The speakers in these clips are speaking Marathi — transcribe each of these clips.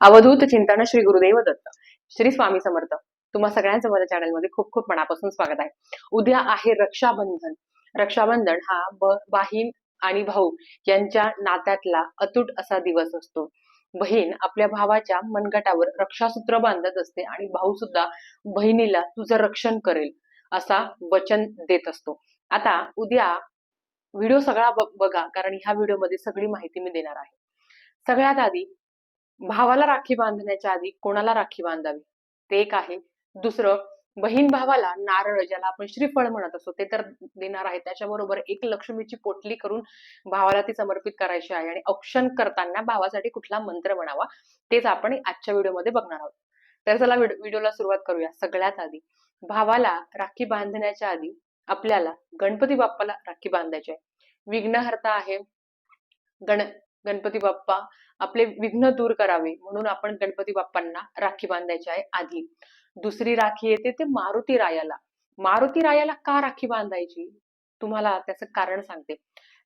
अवधूत चिंतन श्री गुरुदेव दत्त. श्री स्वामी समर्थ. तुम्हा सगळ्यांचं माझ्या चॅनलमध्ये खूप खूप मनापासून स्वागत आहे. उद्या आहे रक्षाबंधन. रक्षाबंधन हा बहीण आणि भाऊ यांच्या नात्यातला अतूट असा दिवस असतो. बहीण आपल्या भावाच्या मनगटावर रक्षासूत्र बांधत असते आणि भाऊ सुद्धा बहिणीला तुझं रक्षण करेल असा वचन देत असतो. आता उद्या व्हिडिओ सगळा बघा, कारण ह्या व्हिडिओमध्ये सगळी माहिती मी देणार आहे. सगळ्यात आधी, भावाला राखी बांधण्याच्या आधी कोणाला राखी बांधावी ते एक आहे. दुसरं, बहीण भावाला नारळ, ज्याला आपण श्रीफळ म्हणत असतो, ते तर देणार आहे. त्याच्याबरोबर एक लक्ष्मीची पोटली करून भावाला ती समर्पित करायची आहे. आणि औक्षण करताना भावासाठी कुठला मंत्र म्हणावा तेच आपण आजच्या व्हिडिओमध्ये बघणार आहोत. तर चला व्हिडिओला सुरुवात करूया. सगळ्यात आधी, भावाला राखी बांधण्याच्या आधी आपल्याला गणपती बाप्पाला राखी बांधायची आहे. विघ्नहर्ता आहे गणपती बाप्पा, आपले विघ्न दूर करावे म्हणून आपण गणपती बाप्पांना राखी बांधायची आहे आधी. दुसरी राखी येते ते मारुती रायाला. मारुती रायाला का राखी बांधायची, तुम्हाला त्याचं कारण सांगते.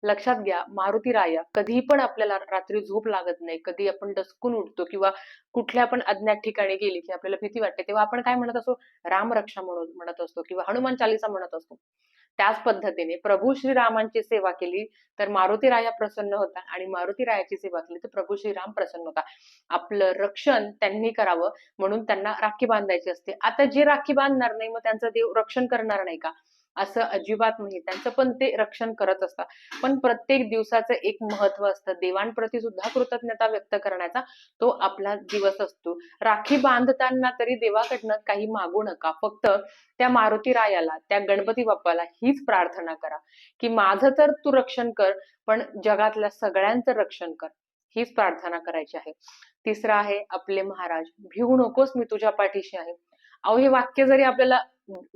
लक्षात घ्या, मारुती राया कधीही पण आपल्याला रात्री झोप लागत नाही, कधी आपण डसकून उठतो किंवा कुठल्या पण अज्ञात ठिकाणी गेली की आपल्याला भीती वाटते, तेव्हा आपण काय म्हणत असतो, राम रक्षा म्हणत असतो किंवा हनुमान चालीसा म्हणत असतो. त्याच पद्धतीने प्रभू श्रीरामांची सेवा केली तर मारुती राया प्रसन्न होता, आणि मारुती रायाची सेवा केली तर प्रभू श्रीराम प्रसन्न होता. आपलं रक्षण त्यांनी करावं म्हणून त्यांना राखी बांधायची असते. आता जे राखी बांधणार नाही, मग त्यांचं देव रक्षण करणार नाही का? असं अजिबात नाही, त्यांचं पण ते रक्षण करत असतात. पण प्रत्येक दिवसाचं एक महत्व असतं. देवांप्रती सुद्धा कृतज्ञता व्यक्त करण्याचा तो आपला दिवस असतो. राखी बांधताना तरी देवाकडनं काही मागू नका, फक्त त्या मारुती रायाला, त्या गणपती बाप्पाला हीच प्रार्थना करा की माझं तर तू रक्षण कर, पण जगातल्या सगळ्यांचं रक्षण कर, हीच प्रार्थना करायची आहे. तिसरं आहे आपले महाराज, भिवू नकोस, मी तुझ्या पाठीशी आहे. अहो, हे वाक्य जरी आपल्याला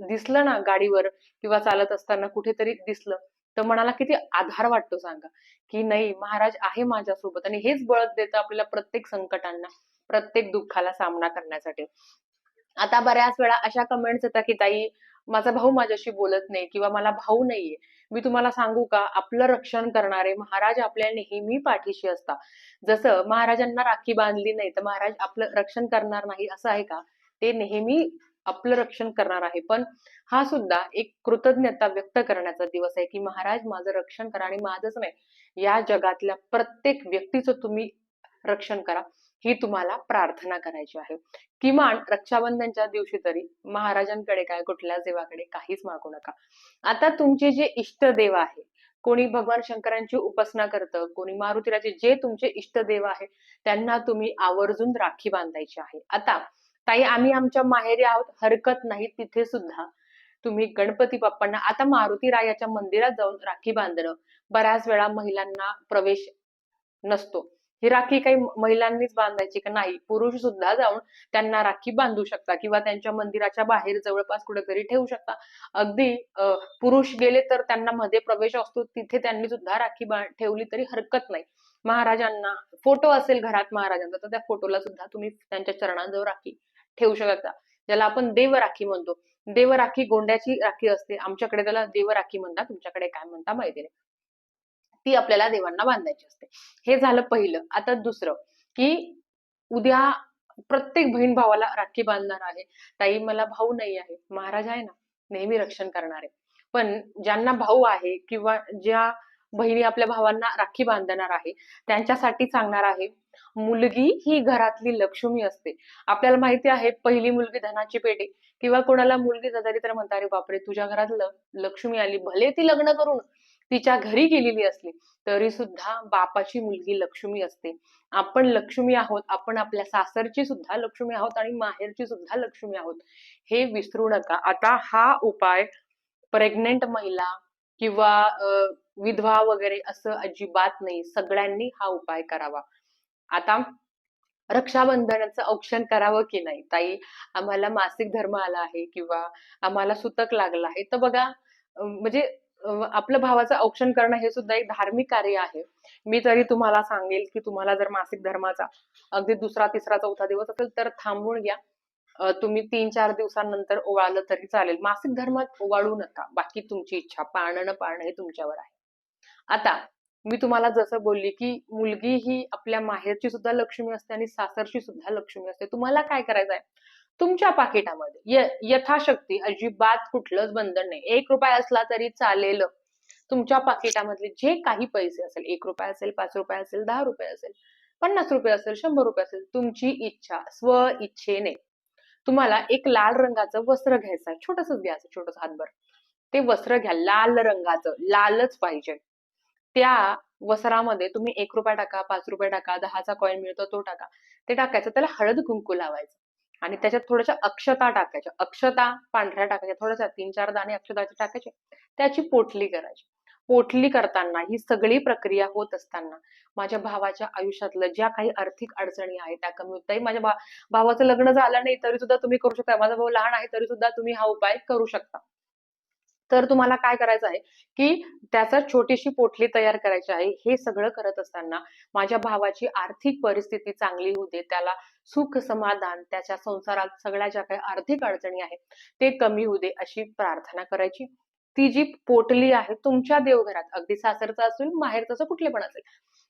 दिसलं ना, गाडीवर किंवा चालत असताना कुठेतरी दिसलं, तर मनाला किती आधार वाटतो सांगा, की नाही, महाराज आहे माझ्यासोबत. आणि हेच बळ देतं आपल्याला प्रत्येक संकटांना, प्रत्येक दुःखाला सामना करण्यासाठी. आता बऱ्याच वेळा अशा कमेंट्स येतात की ताई, माझा भाऊ माझ्याशी बोलत नाही किंवा मला भाऊ नाहीये. मी तुम्हाला सांगू का, आपलं रक्षण करणारे महाराज आपल्या नेहमी पाठीशी असतात. जसं महाराजांना राखी बांधली नाही तर महाराज आपलं रक्षण करणार नाही असं आहे का? ते नेहमी आपलं रक्षण करणार आहे. पण हा सुद्धा एक कृतज्ञता व्यक्त करण्याचा दिवस आहे की महाराज माझं रक्षण करा, आणि माझंच नाही, या जगातल्या प्रत्येक व्यक्तीचं तुम्ही रक्षण करा, ही तुम्हाला प्रार्थना करायची आहे. किमान रक्षाबंधनच्या दिवशी तरी महाराजांकडे काय, कुठल्या देवाकडे काहीच मागू नका. आता तुमचे जे इष्ट देव आहे, कोणी भगवान शंकरांची उपासना करतं, कोणी मारुतीराजे, जे तुमचे इष्ट देव आहे त्यांना तुम्ही आवर्जून राखी बांधायची आहे. आता ताई, आम्ही आमच्या माहेरी आहोत, हरकत नाही, तिथे सुद्धा तुम्ही गणपती बाप्पांना, आता मारुती रायाच्या मंदिरात जाऊन राखी बांधणं, बऱ्याच वेळा महिलांना प्रवेश नसतो. ही राखी काही महिलांनीच बांधायची का? नाही, पुरुष सुद्धा जाऊन त्यांना राखी बांधू शकता किंवा त्यांच्या मंदिराच्या बाहेर जवळपास कुठेतरी ठेवू शकता. अगदी पुरुष गेले तर त्यांना मध्ये प्रवेश असतो, तिथे त्यांनी सुद्धा राखी ठेवली तरी हरकत नाही. महाराजांना फोटो असेल घरात महाराजांचा, तर त्या फोटोला सुद्धा तुम्ही त्यांच्या चरणांजवळ राखी ठेवू शकता, ज्याला आपण देवराखी म्हणतो. देवराखी गोंड्याची राखी असते, आमच्याकडे त्याला देवराखी म्हणतात, तुमच्याकडे काय म्हणता माहिती नाही. ती आपल्याला देवांना बांधायची असते. हे झालं पहिलं. आता दुसरं, की उद्या प्रत्येक बहीण भावाला राखी बांधणार आहे. ताई, मला भाऊ नाही आहे, महाराज आहे ना, नेहमी रक्षण करणारे. पण ज्यांना भाऊ आहे किंवा ज्या बहिणी आपल्या भावांना राखी बांधणार आहे, त्यांच्यासाठी सांगणार आहे, मुलगी ही घरातली लक्ष्मी असते. आपल्याला माहिती आहे, पहिली मुलगी धनाची पेटी, किंवा कोणाला मुलगी झाली तर म्हणतात, अरे बापरे, तुझ्या घरात लक्ष्मी आली. भले ती लग्न करून तिच्या घरी गेलेली असली तरी सुद्धा बापाची मुलगी लक्ष्मी असते. आपण लक्ष्मी आहोत, आपण आपल्या सासरची सुद्धा लक्ष्मी आहोत आणि माहेरची सुद्धा लक्ष्मी आहोत, हे विसरू नका. आता हा उपाय प्रेग्नेंट महिला किंवा विधवा वगैरे असं अजिबात नाही, सगळ्यांनी हा उपाय करावा. आता रक्षाबंधनाचं औक्षण करावं की नाही ताई, आम्हाला मासिक धर्म आला आहे किंवा आम्हाला सुतक लागलं आहे, तर बघा, म्हणजे आपलं भावाचं औक्षण करणं हे सुद्धा एक धार्मिक कार्य आहे. मी तरी तुम्हाला सांगेल की तुम्हाला जर मासिक धर्माचा अगदी दुसरा तिसरा चौथा दिवस असेल तर थांबवून घ्या. तुम्ही 3-4 दिवसांनंतर ओवाळलं तरी चालेल. मासिक धर्मात ओवाळू नका, बाकी तुमची इच्छा, पाळणं न पाळणं हे तुमच्यावर आहे. आता मी तुम्हाला जसं बोलली की मुलगी ही आपल्या माहेरची सुद्धा लक्ष्मी असते आणि सासरची सुद्धा लक्ष्मी असते. तुम्हाला काय करायचं आहे, तुमच्या पाकिटामध्ये यथाशक्ती अजिबात कुठलंच बंधन नाही. 1 रुपया असला तरी चालेल. तुमच्या पाकिटामधले जे काही पैसे असेल, 1 रुपया असेल, 5 रुपये असेल, 10 रुपये असेल, 50 रुपये असेल, 100 रुपये असेल, तुमची इच्छा स्व इच्छेने तुम्हाला एक लाल रंगाचं वस्त्र घ्यायचं आहे. छोटंसंच घ्यायचं, छोटंसं हातभर. ते वस्त्र घ्या, लाल रंगाचं, लालच पाहिजे. त्या वस्त्रामध्ये तुम्ही 1 रुपया टाका, 5 रुपये टाका, 10चा कॉइन मिळतो तो टाका. ते टाकायचं, त्याला हळद कुंकू लावायचं आणि त्याच्यात थोड्याशा अक्षता टाकायच्या. अक्षता पांढऱ्या टाकायच्या, थोड्याशा 3-4 दाणे अक्षताचे टाकायचे. त्याची पोटली करायची. पोटली करताना ही सगळी प्रक्रिया होत असताना माझ्या भावाच्या आयुष्यातलं ज्या काही आर्थिक अडचणी आहेत त्या कमी होत. माझ्या भावाचं लग्न झालं नाही तरी सुद्धा तुम्ही करू शकता. माझा भाऊ लहान आहे तरी सुद्धा तुम्ही हा उपाय करू शकता. तर तुम्हाला काय करायचं आहे की त्याचा छोटीशी पोटली तयार करायची आहे. हे सगळं करत असताना माझ्या भावाची आर्थिक परिस्थिती चांगली होऊ दे, त्याला सुख समाधान, त्याच्या संसारात सगळ्या ज्या काही आर्थिक अडचणी आहेत ते कमी होऊ दे अशी प्रार्थना करायची. ती जी पोटली आहे तुमच्या देवघरात, अगदी सासरचं असेल माहेरचं असं कुठले पण असेल,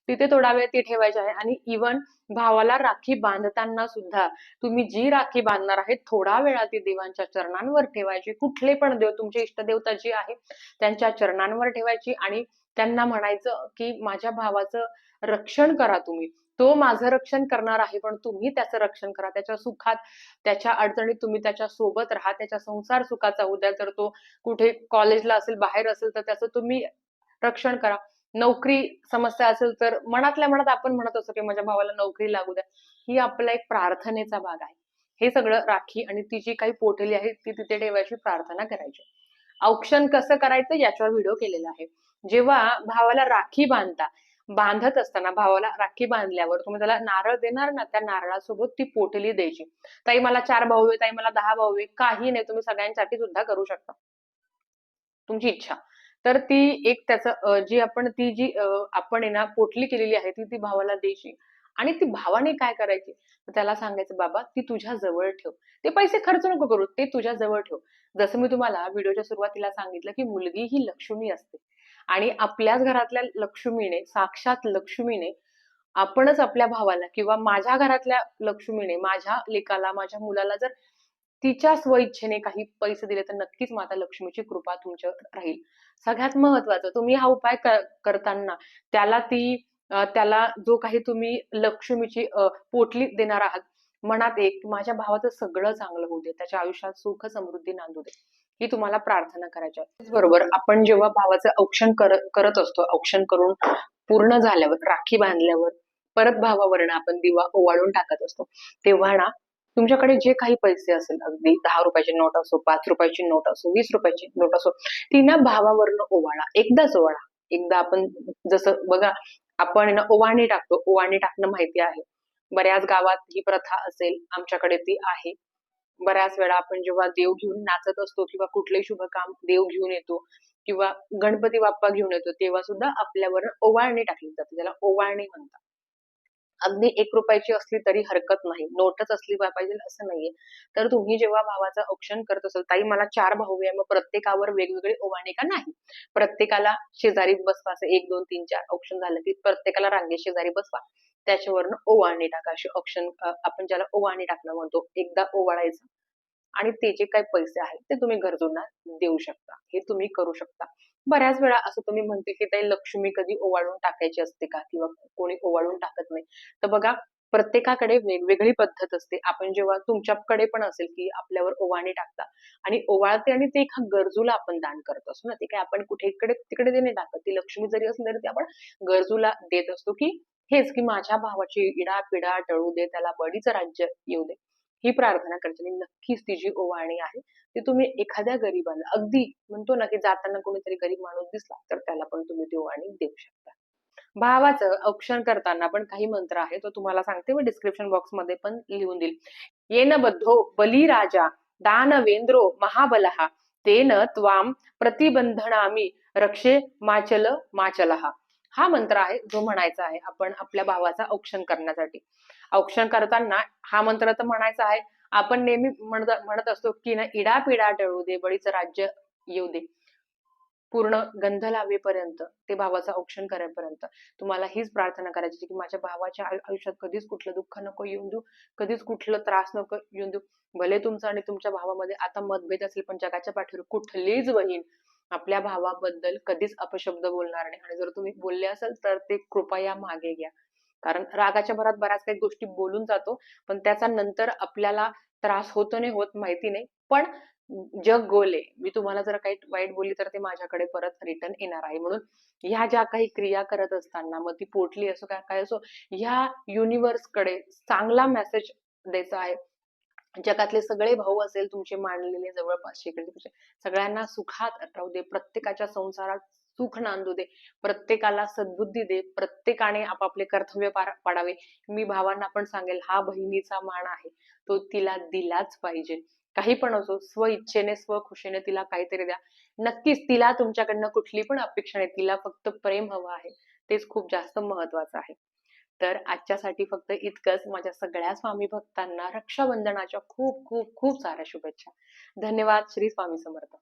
तिथे थोडा वेळ ती ठेवायची आहे. आणि इवन भावाला राखी बांधताना सुद्धा तुम्ही जी राखी बांधणार आहे थोडा वेळा ती देवांच्या चरणांवर ठेवायची. कुठले पण देव, तुमची इष्टदेवता जी आहे त्यांच्या चरणांवर ठेवायची आणि त्यांना म्हणायचं की माझ्या भावाचं रक्षण करा तुम्ही. तो माझं रक्षण करणार आहे पण तुम्ही त्याचं रक्षण करा. त्याच्या सुखात, त्याच्या अडचणीत तुम्ही त्याच्या सोबत राहा. त्याच्या संसार सुखाचा उद्या जर तो कुठे कॉलेजला असेल, बाहेर असेल तर त्याचं तुम्ही रक्षण करा. नोकरी समस्या असेल तर मनातल्या मनात आपण म्हणत असतो की माझ्या भावाला नोकरी लागू द्या. ही आपला एक प्रार्थनेचा भाग आहे. हे सगळं राखी आणि ती जी काही पोटली आहे ती तिथे ठेवायची, प्रार्थना करायची. औक्षण कसं करायचं याच्यावर व्हिडिओ केलेला आहे. जेव्हा भावाला राखी बांधत असताना भावाला राखी बांधल्यावर तुम्ही त्याला नारळ देणार ना, त्या नारळासोबत ती पोटली द्यायची. ताई मला 4 भाऊ आहे, ताई मला 10 भाऊ आहे, काही नाही, तुम्ही सगळ्यांसाठी सुद्धा करू शकता, तुमची इच्छा. तर ती एक त्याचं जी आपण ती जी आपण आहे ना पोटली केलेली आहे ती ती भावाला द्यायची. आणि ती भावाने काय करायची, त्याला सांगायचं बाबा ती तुझ्या जवळ ठेव, ते पैसे खर्च नको करू, ते तुझ्या जवळ ठेव. जसं मी तुम्हाला व्हिडिओच्या सुरुवातीला सांगितलं की मुलगी ही लक्ष्मी असते आणि आपल्याच घरातल्या लक्ष्मीने, साक्षात लक्ष्मीने आपणच आपल्या भावाला किंवा माझ्या घरातल्या लक्ष्मीने माझ्या लेकाला, माझ्या मुलाला जर तिच्या स्वइच्छेने काही पैसे दिले तर नक्कीच माता लक्ष्मीची कृपा तुमच्यावर राहील. सगळ्यात महत्वाचं, तुम्ही हा उपाय करताना त्याला त्याला जो काही तुम्ही लक्ष्मीची पोटली देणार आहात, मनात एक माझ्या भावाचं सगळं चांगलं होऊ दे, त्याच्या आयुष्यात सुख समृद्धी नांदू दे, ही तुम्हाला प्रार्थना करायची आहे. त्याचबरोबर आपण जेव्हा भावाचं औक्षण करत असतो, औक्षण करून पूर्ण झाल्यावर, राखी बांधल्यावर परत भावावरनं आपण दिवा ओवाळून टाकत असतो, तेव्हा ना तुमच्याकडे जे काही पैसे असेल, अगदी 10 रुपयाची नोट असो, 5 रुपयाची नोट असो, 20 रुपयाची नोट असो, ती ना भावावरनं ओवाळा. एकदाच ओवाळा. एकदा आपण जसं बघा, आपण ना ओवाळणी टाकतो, ओवाळणी टाकणं माहिती आहे. बऱ्याच गावात ही प्रथा असेल, आमच्याकडे ती आहे. बऱ्याच वेळा आपण जेव्हा देव घेऊन नाचत असतो किंवा कुठलंही शुभ काम देव घेऊन येतो किंवा गणपती बाप्पा घेऊन येतो, तेव्हा सुद्धा आपल्यावर ओवाळणी टाकली जाते, त्याला ओवाळणी म्हणतात. अगदी 1 रुपयाची असली तरी हरकत नाही, नोटच असली पाहिजे असं नाहीये. तर तुम्ही जेव्हा भावाचं औक्षण करत असाल, ताई मला 4 भाऊ आहे, मग प्रत्येकावर वेगवेगळी ओवाळणी का? नाही. प्रत्येकाला शेजारी बसवा, असं 1, 2, 3, 4 औक्षण झालं की प्रत्येकाला रांगे शेजारी बसवा. त्याच्यावरनं ओवाळणी टाका. अशी औक्षण आपण ज्याला ओवाळणी टाकणं म्हणतो. एकदा ओवाळायचं आणि ते जे काही पैसे आहेत ते तुम्ही गरजूंना देऊ शकता. हे तुम्ही करू शकता. बऱ्याच वेळा असं तुम्ही म्हणते की ताई लक्ष्मी कधी ओवाळून टाकायची असते का? किंवा कोणी ओवाळून टाकत नाही. तर बघा, प्रत्येकाकडे वेगवेगळी पद्धत असते. आपण जेव्हा तुमच्याकडे पण असेल की आपल्यावर ओवाळणी टाकता आणि ओवाळते आणि ते एका गरजूला आपण दान करत असतो ना, ते काय आपण कुठे इकडे तिकडे ते नाही टाकत. ती लक्ष्मी जरी असली तरी ती आपण गरजूला देत असतो की हेच की माझ्या भावाची इडापिडा टळू दे, त्याला बळीचं राज्य येऊ दे. ही प्रार्थना करायची आणि नक्कीच ती जी ओवाळणी आहे ती तुम्ही एखाद्या गरीबाला, अगदी म्हणतो ना की जाताना कोणीतरी गरीब माणूस दिसला तर त्याला पण तुम्ही ती ओवाळणी देऊ शकता. भावाचं औक्षण करताना पण काही मंत्र आहे, तो तुम्हाला सांगते, मी डिस्क्रिप्शन बॉक्स मध्ये पण लिहून देईल. येन बद्धो बलिराजा दानवेंद्रो महाबलहा तेन त्वाम प्रतिबंधनामी रक्षे माचल माचलहा. हा मंत्र आहे जो म्हणायचा आहे आपण आपल्या भावाचा औक्षण करण्यासाठी. औक्षण करताना हा मंत्र तर म्हणायचा आहे. आपण नेहमी म्हणत असतो की ना, इडापिडा टळू दे, बळीचं राज्य येऊ दे. पूर्ण गंध लावेपर्यंत, ते भावाचं औक्षण करेपर्यंत तुम्हाला हीच प्रार्थना करायची की माझ्या भावाच्या आयुष्यात कधीच कुठलं दुःख नको येऊन देऊ, कधीच कुठलं त्रास नको येऊन देऊ. भले तुमचं आणि तुमच्या भावामध्ये आता मतभेद असेल, पण जगाच्या पाठीवर कुठलीच बहीण आपल्या भावाबद्दल कधीच अपशब्द बोलणार नाही. आणि जर तुम्ही बोलले असाल तर ते कृपया मागे घ्या. कारण रागाच्या भरात बऱ्याच काही गोष्टी बोलून जातो, पण त्याचा नंतर आपल्याला त्रास होतो नाही होत माहिती नाही. पण जग गोल आहे. मी तुम्हाला जर काही वाईट बोलली तर ते माझ्याकडे परत रिटर्न येणार आहे. म्हणून ह्या ज्या काही क्रिया करत असताना, मग ती पोटली असो काय असो, ह्या युनिव्हर्स कडे चांगला मेसेज द्यायचा आहे. जगातले सगळे भाऊ असेल तुमचे मानलेले जवळपास शेकडे, सगळ्यांना सुखात राहू दे, प्रत्येकाच्या संसारात सुख नांदू दे, प्रत्येकाला सद्बुद्धी दे, प्रत्येकाने आपापले कर्तव्य पार पाडावे. मी भावांना पण सांगेल, हा बहिणीचा मान आहे, तो तिला दिलाच पाहिजे. काही पण असो, स्व इच्छेने स्व खुशीने तिला काहीतरी द्या. नक्कीच तिला तुमच्याकडनं कुठली पण अपेक्षा नाही, तिला फक्त प्रेम हवं आहे. तेच खूप जास्त महत्वाचं आहे. तर आजच्यासाठी फक्त इतकंच. माझ्या सगळ्या स्वामी भक्तांना रक्षाबंधनाच्या खूप खूप खूप साऱ्या शुभेच्छा. धन्यवाद. श्री स्वामी समर्थ.